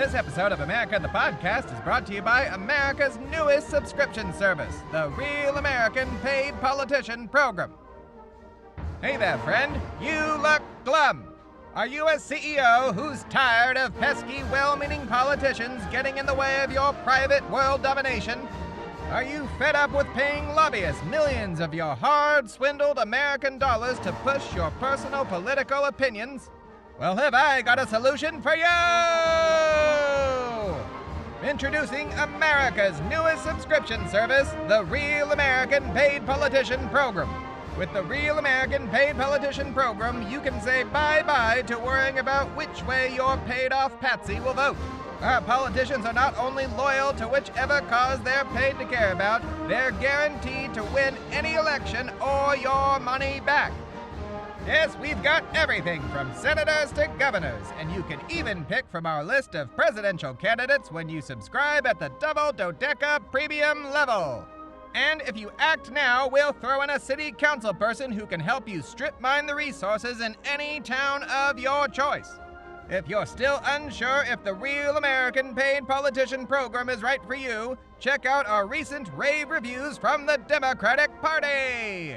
This episode of America the Podcast is brought to you by America's newest subscription service, the Real American Paid Politician Program. Hey there, friend. You look glum. Are you a CEO who's tired of pesky, well-meaning politicians getting in the way of your private world domination? Are you fed up with paying lobbyists millions of your hard-swindled American dollars to push your personal political opinions? Well, have I got a solution for you! Introducing America's newest subscription service, the Real American Paid Politician Program. With the Real American Paid Politician Program, you can say bye-bye to worrying about which way your paid-off patsy will vote. Our politicians are not only loyal to whichever cause they're paid to care about, they're guaranteed to win any election or your money back. Yes, we've got everything from senators to governors, and you can even pick from our list of presidential candidates when you subscribe at the double dodeca premium level. And if you act now, we'll throw in a city council person who can help you strip mine the resources in any town of your choice. If you're still unsure if the Real American Paid Politician Program is right for you, check out our recent rave reviews from the Democratic Party.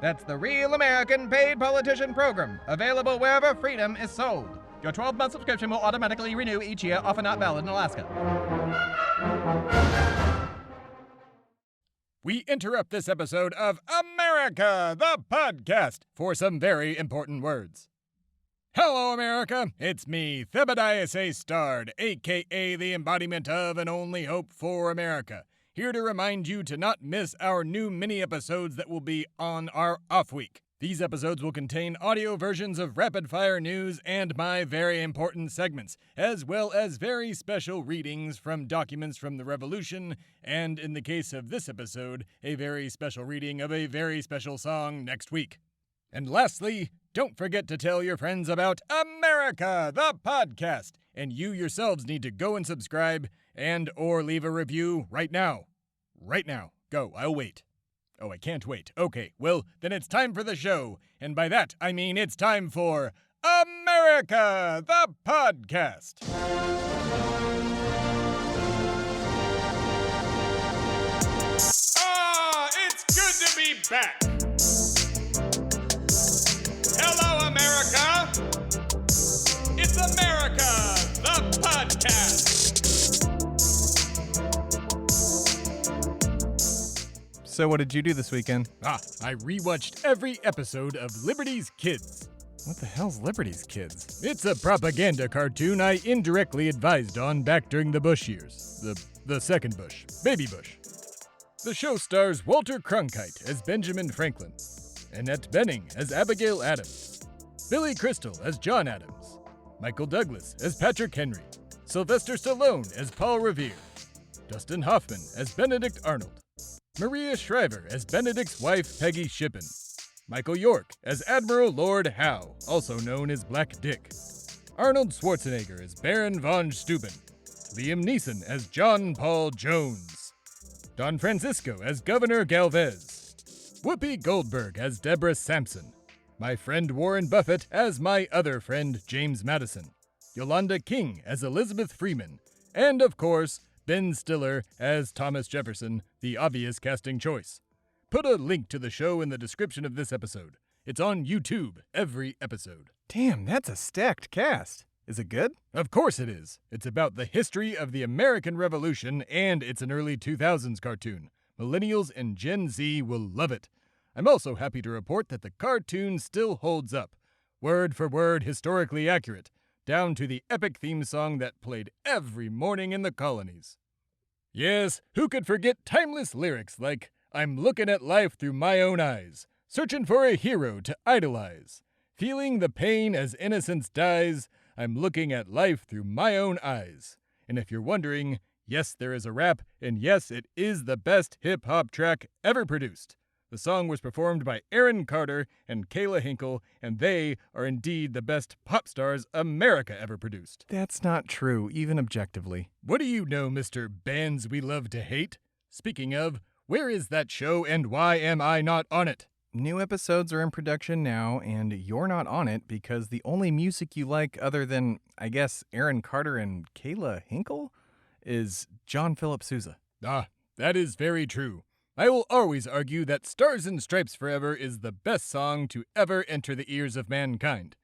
That's the Real American Paid Politician Program, available wherever freedom is sold. Your 12-month subscription will automatically renew each year, often not valid in Alaska. We interrupt this episode of America the Podcast for some very important words. Hello, America. It's me, Theb A Stard, a.k.a. the embodiment of and only hope for America. Here to remind you to not miss our new mini-episodes that will be on our off week. These episodes will contain audio versions of rapid-fire news and my very important segments, as well as very special readings from documents from the Revolution, and in the case of this episode, a very special reading of a very special song next week. And lastly, don't forget to tell your friends about America, the Podcast, and you yourselves need to go and subscribe and or leave a review right now. Right now. Go, I'll wait. Oh, I can't wait. Okay, well, then it's time for the show. And by that, I mean it's time for America, the Podcast. It's good to be back. Hello, America. It's America, the Podcast. So what did you do this weekend? I rewatched every episode of Liberty's Kids. What the hell's Liberty's Kids? It's a propaganda cartoon I indirectly advised on back during the Bush years. The second Bush. Baby Bush. The show stars Walter Cronkite as Benjamin Franklin, Annette Bening as Abigail Adams, Billy Crystal as John Adams, Michael Douglas as Patrick Henry, Sylvester Stallone as Paul Revere, Dustin Hoffman as Benedict Arnold, Maria Shriver as Benedict's wife Peggy Shippen, Michael York as Admiral Lord Howe, also known as Black Dick, Arnold Schwarzenegger as Baron von Steuben, Liam Neeson as John Paul Jones, Don Francisco as Governor Galvez, Whoopi Goldberg as Deborah Sampson, my friend Warren Buffett as my other friend James Madison, Yolanda King as Elizabeth Freeman, and of course, Ben Stiller as Thomas Jefferson, the obvious casting choice. Put a link to the show in the description of this episode. It's on YouTube, every episode. Damn, that's a stacked cast. Is it good? Of course it is. It's about the history of the American Revolution, and it's an early 2000s cartoon. Millennials and Gen Z will love it. I'm also happy to report that the cartoon still holds up. Word for word, historically accurate. Down to the epic theme song that played every morning in the colonies. Yes, who could forget timeless lyrics like, I'm looking at life through my own eyes, searching for a hero to idolize, feeling the pain as innocence dies, I'm looking at life through my own eyes. And if you're wondering, yes, there is a rap, and yes, it is the best hip-hop track ever produced. The song was performed by Aaron Carter and Kayla Hinkle, and they are indeed the best pop stars America ever produced. That's not true, even objectively. What do you know, Mr. Bands We Love to Hate? Speaking of, where is that show and why am I not on it? New episodes are in production now, and you're not on it because the only music you like other than, I guess, Aaron Carter and Kayla Hinkle is John Philip Sousa. Ah, that is very true. I will always argue that Stars and Stripes Forever is the best song to ever enter the ears of mankind.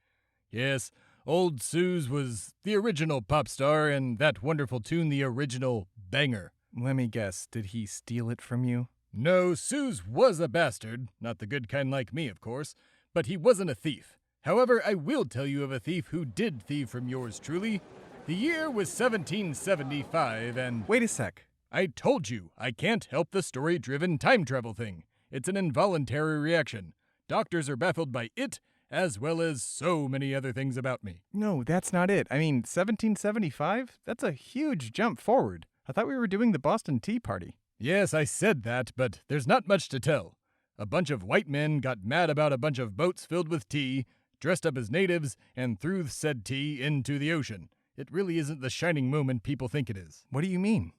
Yes, old Suze was the original pop star, and that wonderful tune the original banger. Let me guess, did he steal it from you? No, Suze was a bastard, not the good kind like me, of course, but he wasn't a thief. However, I will tell you of a thief who did thieve from yours truly. The year was 1775, and... Wait a sec. I told you, I can't help the story-driven time travel thing. It's an involuntary reaction. Doctors are baffled by it, as well as so many other things about me. No, that's not it. I mean, 1775? That's a huge jump forward. I thought we were doing the Boston Tea Party. Yes, I said that, but there's not much to tell. A bunch of white men got mad about a bunch of boats filled with tea, dressed up as natives, and threw said tea into the ocean. It really isn't the shining moment people think it is. What do you mean?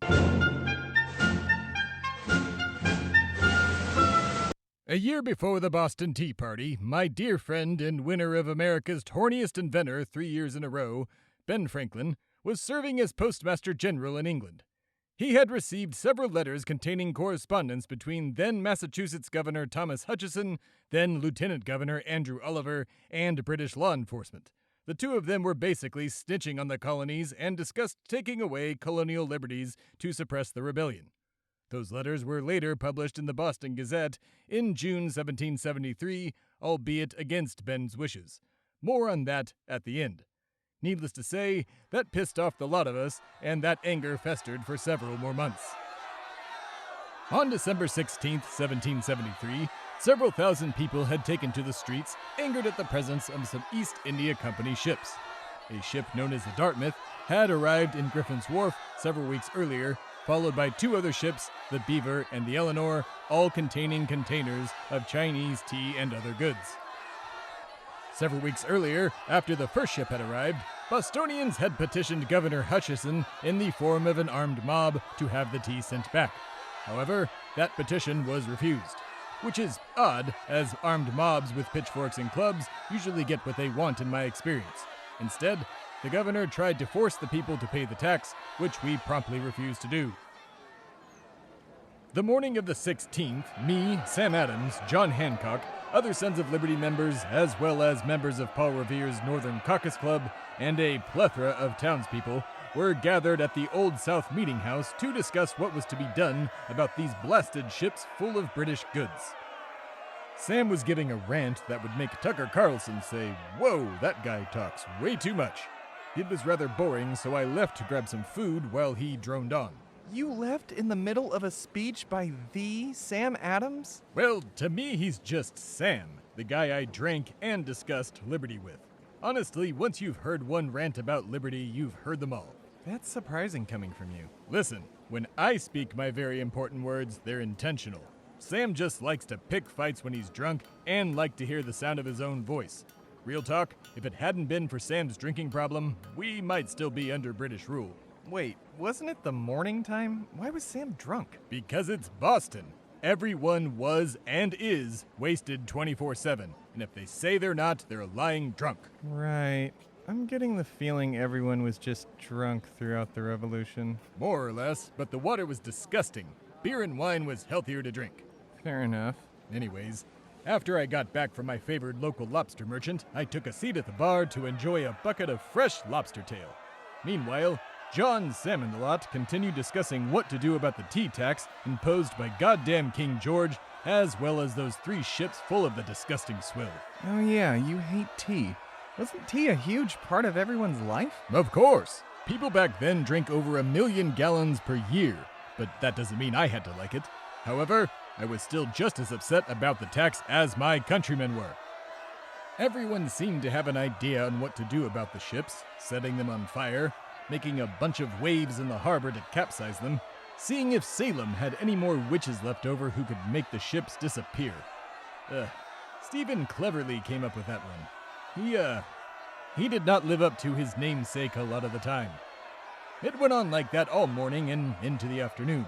A year before the Boston Tea Party, my dear friend and winner of America's Horniest Inventor 3 years in a row, Ben Franklin, was serving as Postmaster General in England. He had received several letters containing correspondence between then Massachusetts Governor Thomas Hutchison, then Lieutenant Governor Andrew Oliver, and British law enforcement. The two of them were basically snitching on the colonies and discussed taking away colonial liberties to suppress the rebellion. Those letters were later published in the Boston Gazette in June 1773, albeit against Ben's wishes. More on that at the end. Needless to say, that pissed off the lot of us, and that anger festered for several more months. On December 16, 1773, several thousand people had taken to the streets, angered at the presence of some East India Company ships. A ship known as the Dartmouth had arrived in Griffin's Wharf several weeks earlier, followed by two other ships, the Beaver and the Eleanor, all containing containers of Chinese tea and other goods. Several weeks earlier, after the first ship had arrived, Bostonians had petitioned Governor Hutchison in the form of an armed mob to have the tea sent back. However, that petition was refused, which is odd, as armed mobs with pitchforks and clubs usually get what they want in my experience. Instead, the governor tried to force the people to pay the tax, which we promptly refused to do. The morning of the 16th, me, Sam Adams, John Hancock, other Sons of Liberty members, as well as members of Paul Revere's Northern Caucus Club, and a plethora of townspeople were gathered at the Old South Meeting House to discuss what was to be done about these blasted ships full of British goods. Sam was giving a rant that would make Tucker Carlson say, "Whoa, that guy talks way too much." It was rather boring, so I left to grab some food while he droned on. You left in the middle of a speech by the Sam Adams? Well, to me, he's just Sam, the guy I drank and discussed liberty with. Honestly, once you've heard one rant about liberty, you've heard them all. That's surprising coming from you. Listen, when I speak my very important words, they're intentional. Sam just likes to pick fights when he's drunk and like to hear the sound of his own voice. Real talk, if it hadn't been for Sam's drinking problem, we might still be under British rule. Wait, wasn't it the morning time? Why was Sam drunk? Because it's Boston. Everyone was and is wasted 24/7. And if they say they're not, they're lying drunk. Right. I'm getting the feeling everyone was just drunk throughout the revolution. More or less, but the water was disgusting. Beer and wine was healthier to drink. Fair enough. Anyways, after I got back from my favored local lobster merchant, I took a seat at the bar to enjoy a bucket of fresh lobster tail. Meanwhile, John Salmondelot continued discussing what to do about the tea tax imposed by goddamn King George, as well as those 3 ships full of the disgusting swill. Oh yeah, you hate tea. Wasn't tea a huge part of everyone's life? Of course! People back then drank over 1 million gallons per year, but that doesn't mean I had to like it. However, I was still just as upset about the tax as my countrymen were. Everyone seemed to have an idea on what to do about the ships, setting them on fire, making a bunch of waves in the harbor to capsize them, seeing if Salem had any more witches left over who could make the ships disappear. Stephen cleverly came up with that one. He did not live up to his namesake a lot of the time. It went on like that all morning and into the afternoon.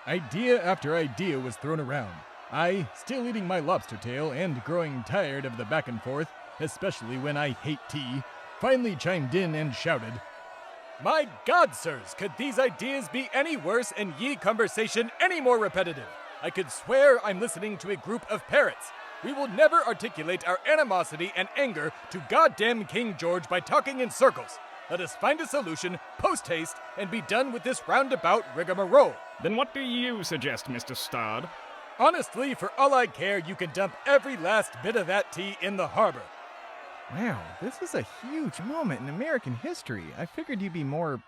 Idea after idea was thrown around. I, still eating my lobster tail and growing tired of the back and forth, especially when I hate tea, finally chimed in and shouted, "My God, sirs, could these ideas be any worse and ye conversation any more repetitive? I could swear I'm listening to a group of parrots. We will never articulate our animosity and anger to goddamn King George by talking in circles. Let us find a solution, post-haste, and be done with this roundabout rigmarole." Then what do you suggest, Mr. Stard? Honestly, for all I care, you can dump every last bit of that tea in the harbor. Wow, this is a huge moment in American history. I figured you'd be more,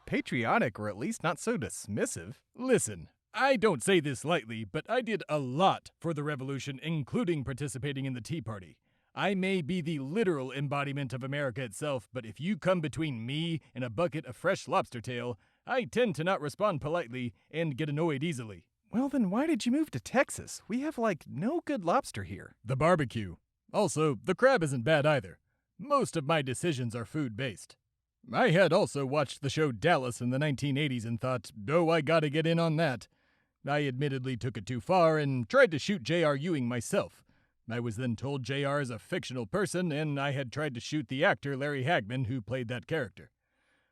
patriotic or at least not so dismissive. Listen, I don't say this lightly, but I did a lot for the revolution, including participating in the Tea Party. I may be the literal embodiment of America itself, but if you come between me and a bucket of fresh lobster tail, I tend to not respond politely and get annoyed easily. Well, then why did you move to Texas? We have, no good lobster here. The barbecue. Also, the crab isn't bad either. Most of my decisions are food-based. I had also watched the show Dallas in the 1980s and thought, oh, I gotta get in on that. I admittedly took it too far and tried to shoot J.R. Ewing myself. I was then told J.R. is a fictional person, and I had tried to shoot the actor Larry Hagman who played that character.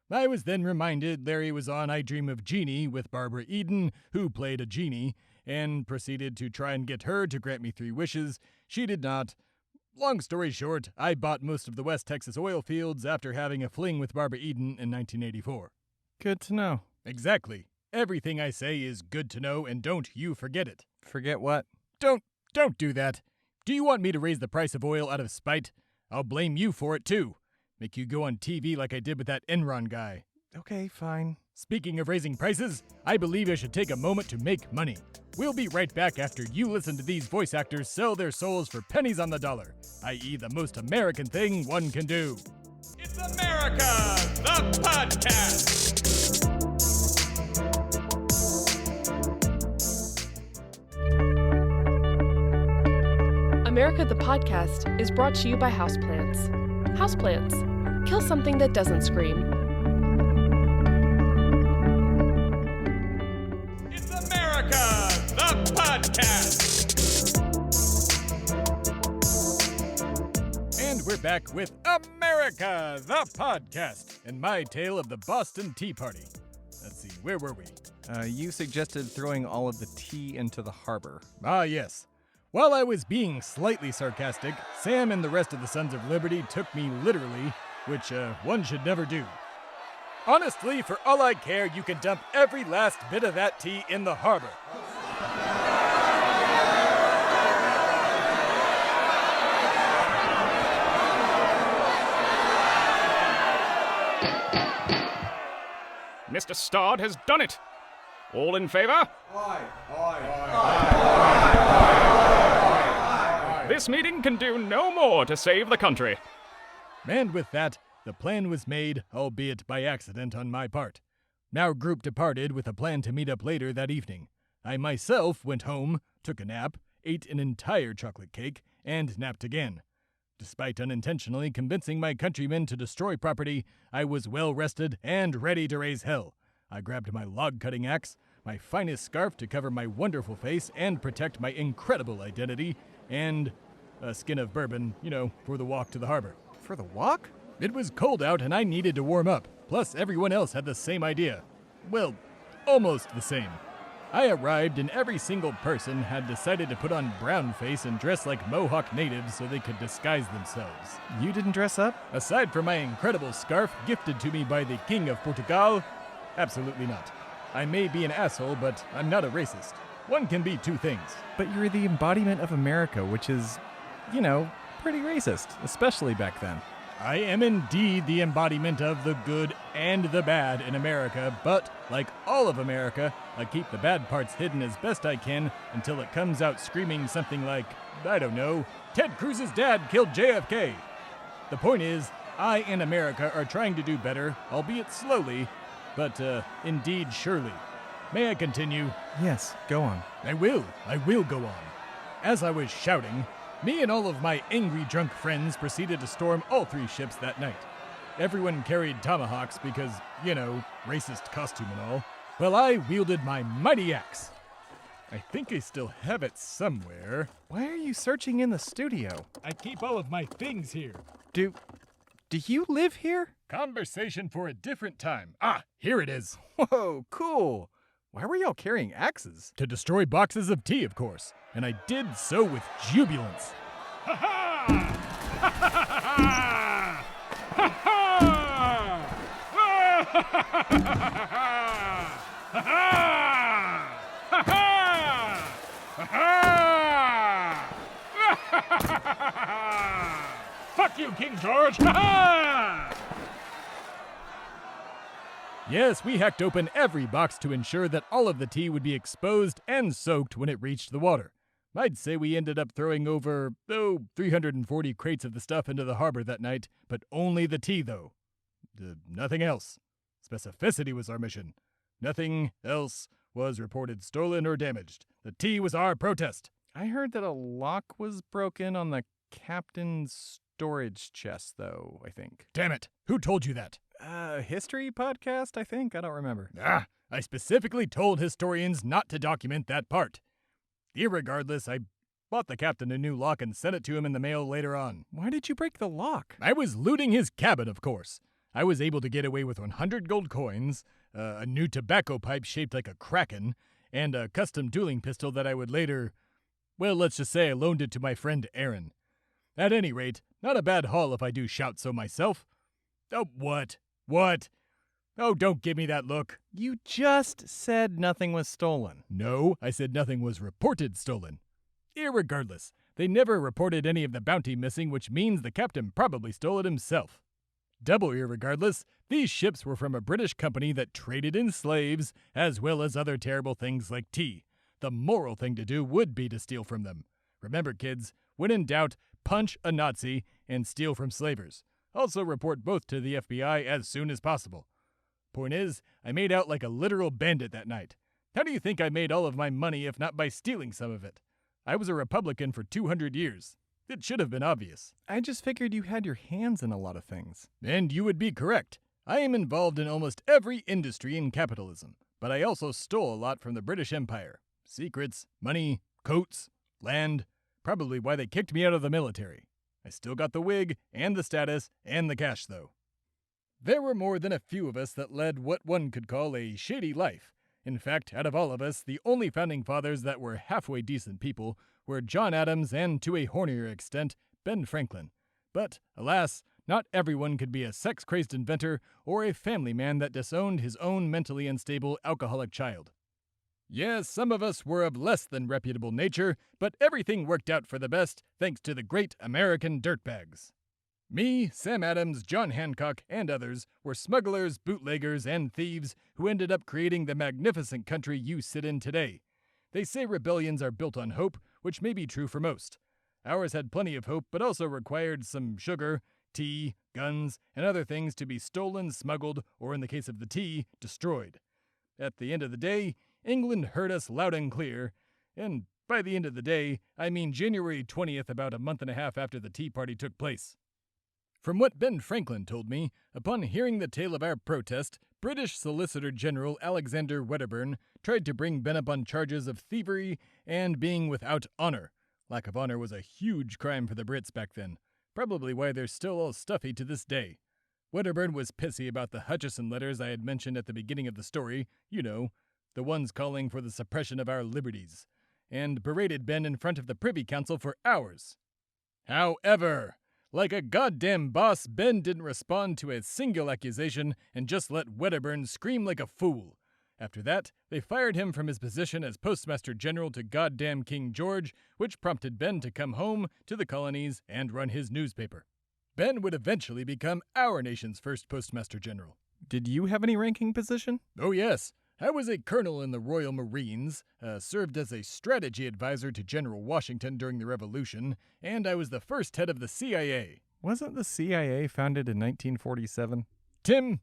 I was then reminded Larry was on I Dream of Jeannie with Barbara Eden, who played a genie, and proceeded to try and get her to grant me 3 wishes. She did not. Long story short, I bought most of the West Texas oil fields after having a fling with Barbara Eden in 1984. Good to know. Exactly. Everything I say is good to know, and don't you forget it. Forget what? Don't do that. Do you want me to raise the price of oil out of spite? I'll blame you for it, too. Make you go on TV like I did with that Enron guy. Okay, fine. Speaking of raising prices, I believe I should take a moment to make money. We'll be right back after you listen to these voice actors sell their souls for pennies on the dollar, i.e. the most American thing one can do. It's America, the podcast! America the Podcast is brought to you by Houseplants. Houseplants. Kill something that doesn't scream. It's America, the podcast! And we're back with America the Podcast and my tale of the Boston Tea Party. Let's see, where were we? You suggested throwing all of the tea into the harbor. Ah, yes. While I was being slightly sarcastic, Sam and the rest of the Sons of Liberty took me literally, which one should never do. Honestly, for all I care, you can dump every last bit of that tea in the harbor. Mr. Stard has done it! All in favor? Aye. This meeting can do no more to save the country. And with that, the plan was made, albeit by accident on my part. Our group departed with a plan to meet up later that evening. I myself went home, took a nap, ate an entire chocolate cake, and napped again. Despite unintentionally convincing my countrymen to destroy property, I was well rested and ready to raise hell. I grabbed my log-cutting axe, my finest scarf to cover my wonderful face and protect my incredible identity, and a skin of bourbon, for the walk to the harbor. For the walk? It was cold out and I needed to warm up, plus everyone else had the same idea. Well, almost the same. I arrived and every single person had decided to put on brown face and dress like Mohawk natives so they could disguise themselves. You didn't dress up? Aside from my incredible scarf gifted to me by the King of Portugal, absolutely not. I may be an asshole, but I'm not a racist. One can be 2 things. But you're the embodiment of America, which is, pretty racist, especially back then. I am indeed the embodiment of the good and the bad in America, but, like all of America, I keep the bad parts hidden as best I can until it comes out screaming something like, I don't know, Ted Cruz's dad killed JFK. The point is, I and America are trying to do better, albeit slowly, but indeed surely. May I continue? Yes, go on. I will go on. As I was shouting, me and all of my angry drunk friends proceeded to storm all 3 ships that night. Everyone carried tomahawks because, racist costume and all, while I wielded my mighty axe. I think I still have it somewhere. Why are you searching in the studio? I keep all of my things here. Do you live here? Conversation for a different time. Ah, here it is. Whoa, cool. Why were y'all carrying axes? To destroy boxes of tea, of course. And I did so with jubilance. Ha ha! Ha ha ha ha! Ha ha! Ha ha ha ha! Fuck you, King George! Ha ha! Yes, we hacked open every box to ensure that all of the tea would be exposed and soaked when it reached the water. I'd say we ended up throwing over, 340 crates of the stuff into the harbor that night, but only the tea, though. Nothing else. Specificity was our mission. Nothing else was reported stolen or damaged. The tea was our protest. I heard that a lock was broken on the captain's storage chest, though, I think. Damn it! Who told you that? History podcast, I think? I don't remember. I specifically told historians not to document that part. Irregardless, I bought the captain a new lock and sent it to him in the mail later on. Why did you break the lock? I was looting his cabin, of course. I was able to get away with 100 gold coins, a new tobacco pipe shaped like a kraken, and a custom dueling pistol that I would later... Well, let's just say I loaned it to my friend Aaron. At any rate, not a bad haul if I do shout so myself. Oh, what? What? Oh, don't give me that look. You just said nothing was stolen. No, I said nothing was reported stolen. Irregardless, they never reported any of the bounty missing, which means the captain probably stole it himself. Double irregardless, these ships were from a British company that traded in slaves, as well as other terrible things like tea. The moral thing to do would be to steal from them. Remember, kids, when in doubt, punch a Nazi and steal from slavers. Also report both to the FBI as soon as possible. Point is, I made out like a literal bandit that night. How do you think I made all of my money if not by stealing some of it? I was a Republican for 200 years. It should have been obvious. I just figured you had your hands in a lot of things. And you would be correct. I am involved in almost every industry in capitalism, but I also stole a lot from the British Empire. Secrets, money, coats, land, probably why they kicked me out of the military. I still got the wig, and the status, and the cash, though. There were more than a few of us that led what one could call a shady life. In fact, out of all of us, the only founding fathers that were halfway decent people were John Adams and, to a hornier extent, Ben Franklin. But, alas, not everyone could be a sex-crazed inventor or a family man that disowned his own mentally unstable alcoholic child. Yes, some of us were of less than reputable nature, but everything worked out for the best thanks to the great American dirtbags. Me, Sam Adams, John Hancock, and others were smugglers, bootleggers, and thieves who ended up creating the magnificent country you sit in today. They say rebellions are built on hope, which may be true for most. Ours had plenty of hope, but also required some sugar, tea, guns, and other things to be stolen, smuggled, or in the case of the tea, destroyed. At the end of the day, England heard us loud and clear, and by the end of the day, I mean January 20th, about a month and a half after the Tea Party took place. From what Ben Franklin told me, upon hearing the tale of our protest, British Solicitor General Alexander Wedderburn tried to bring Ben up on charges of thievery and being without honor. Lack of honor was a huge crime for the Brits back then, probably why they're still all stuffy to this day. Wedderburn was pissy about the Hutchison letters I had mentioned at the beginning of the story, you know, the ones calling for the suppression of our liberties, and berated Ben in front of the Privy Council for hours. However, like a goddamn boss, Ben didn't respond to a single accusation and just let Wedderburn scream like a fool. After that, they fired him from his position as Postmaster General to goddamn King George, which prompted Ben to come home to the colonies and run his newspaper. Ben would eventually become our nation's first Postmaster General. Did you have any ranking position? Oh yes. I was a colonel in the Royal Marines, served as a strategy advisor to General Washington during the Revolution, and I was the first head of the CIA. Wasn't the CIA founded in 1947? Tim?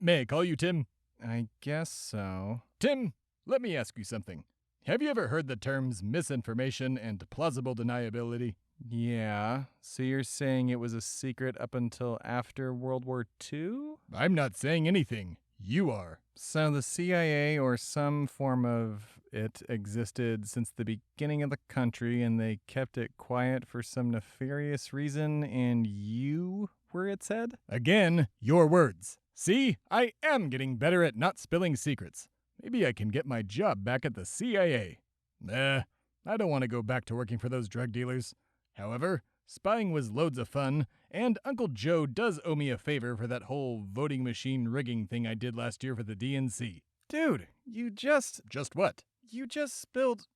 May I call you Tim? I guess so. Tim, let me ask you something. Have you ever heard the terms misinformation and plausible deniability? Yeah, so you're saying it was a secret up until after World War II? I'm not saying anything. You are. So the CIA or some form of it existed since the beginning of the country, and they kept it quiet for some nefarious reason, and you were its head? Again, your words. See, I am getting better at not spilling secrets. Maybe I can get my job back at the CIA. I don't want to go back to working for those drug dealers. However, spying was loads of fun, and Uncle Joe does owe me a favor for that whole voting machine rigging thing I did last year for the DNC. Dude, you just... Just what? You just spilled...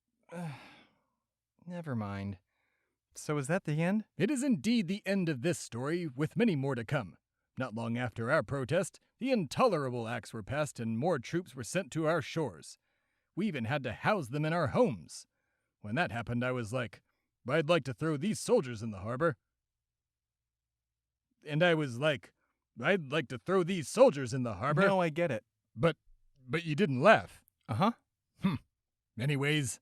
Never mind. So is that the end? It is indeed the end of this story, with many more to come. Not long after our protest, the intolerable acts were passed and more troops were sent to our shores. We even had to house them in our homes. When that happened, I was like, I'd like to throw these soldiers in the harbor. And I was like, I'd like to throw these soldiers in the harbor. No, I get it. But you didn't laugh. Uh-huh. Anyways,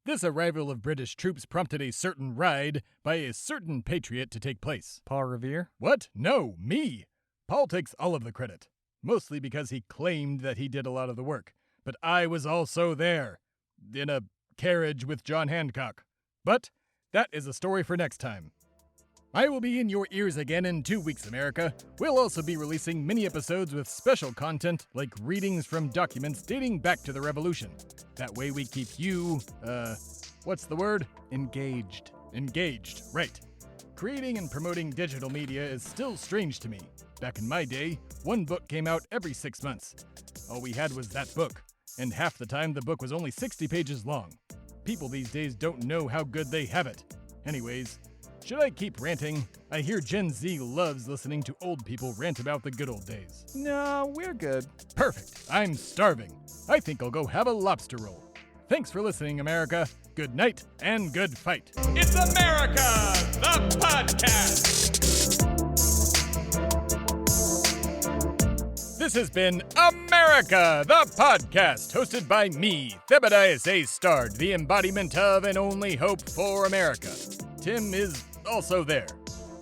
this arrival of British troops prompted a certain ride by a certain patriot to take place. Paul Revere? What? No, me. Paul takes all of the credit, mostly because he claimed that he did a lot of the work. But I was also there, in a carriage with John Hancock. But that is a story for next time. I will be in your ears again in 2 weeks, America. We'll also be releasing mini episodes with special content like readings from documents dating back to the Revolution. That way we keep you, what's the word? Engaged. Engaged, right. Creating and promoting digital media is still strange to me. Back in my day, one book came out every 6 months. All we had was that book, and half the time the book was only 60 pages long. People these days don't know how good they have it. Anyways, should I keep ranting? I hear Gen Z loves listening to old people rant about the good old days. No, we're good. Perfect. I'm starving. I think I'll go have a lobster roll. Thanks for listening, America. Good night and good fight. It's America, the podcast! This has been America, the podcast, hosted by me, Theb A Stard, the embodiment of and only hope for America. Tim is also there.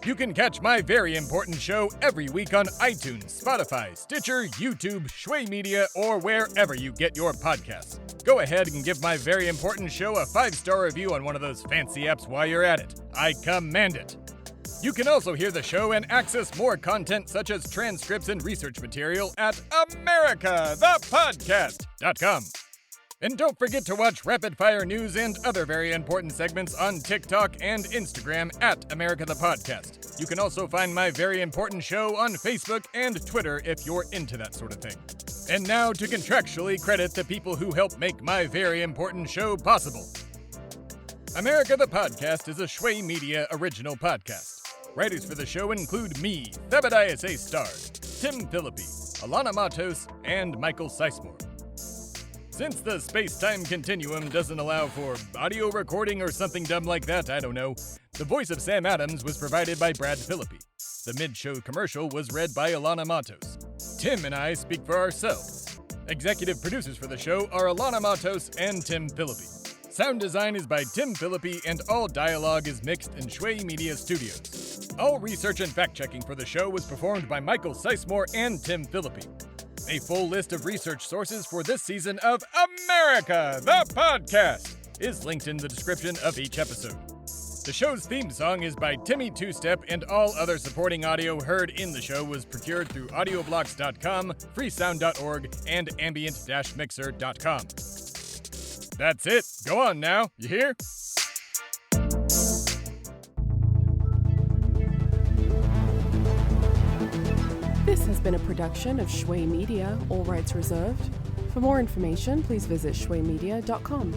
You can catch my very important show every week on iTunes, Spotify, Stitcher, YouTube, Shway Media, or wherever you get your podcasts. Go ahead and give my very important show a 5-star review on one of those fancy apps while you're at it. I command it. You can also hear the show and access more content such as transcripts and research material at americathepodcast.com. And don't forget to watch Rapid Fire News and other very important segments on TikTok and Instagram at America the Podcast. You can also find my very important show on Facebook and Twitter if you're into that sort of thing. And now to contractually credit the people who help make my very important show possible. America the Podcast is a Shway Media original podcast. Writers for the show include me, Theb A Stard, Tim Phillippe, Alanah Matos, and Michael Sizemore. Since the space-time continuum doesn't allow for audio recording or something dumb like that, I don't know, the voice of Sam Adams was provided by Brad Phillippe. The mid-show commercial was read by Alanah Matos. Tim and I speak for ourselves. Executive producers for the show are Alanah Matos and Tim Phillippe. Sound design is by Tim Phillippe, and all dialogue is mixed in Shway Media Studios. All research and fact-checking for the show was performed by Michael Sizemore and Tim Phillippe. A full list of research sources for this season of America, the Podcast, is linked in the description of each episode. The show's theme song is by Timmy Two Step, and all other supporting audio heard in the show was procured through audioblocks.com, freesound.org, and ambient-mixer.com. That's it. Go on now. You hear? This has been a production of Shway Media, all rights reserved. For more information, please visit shwaymedia.com.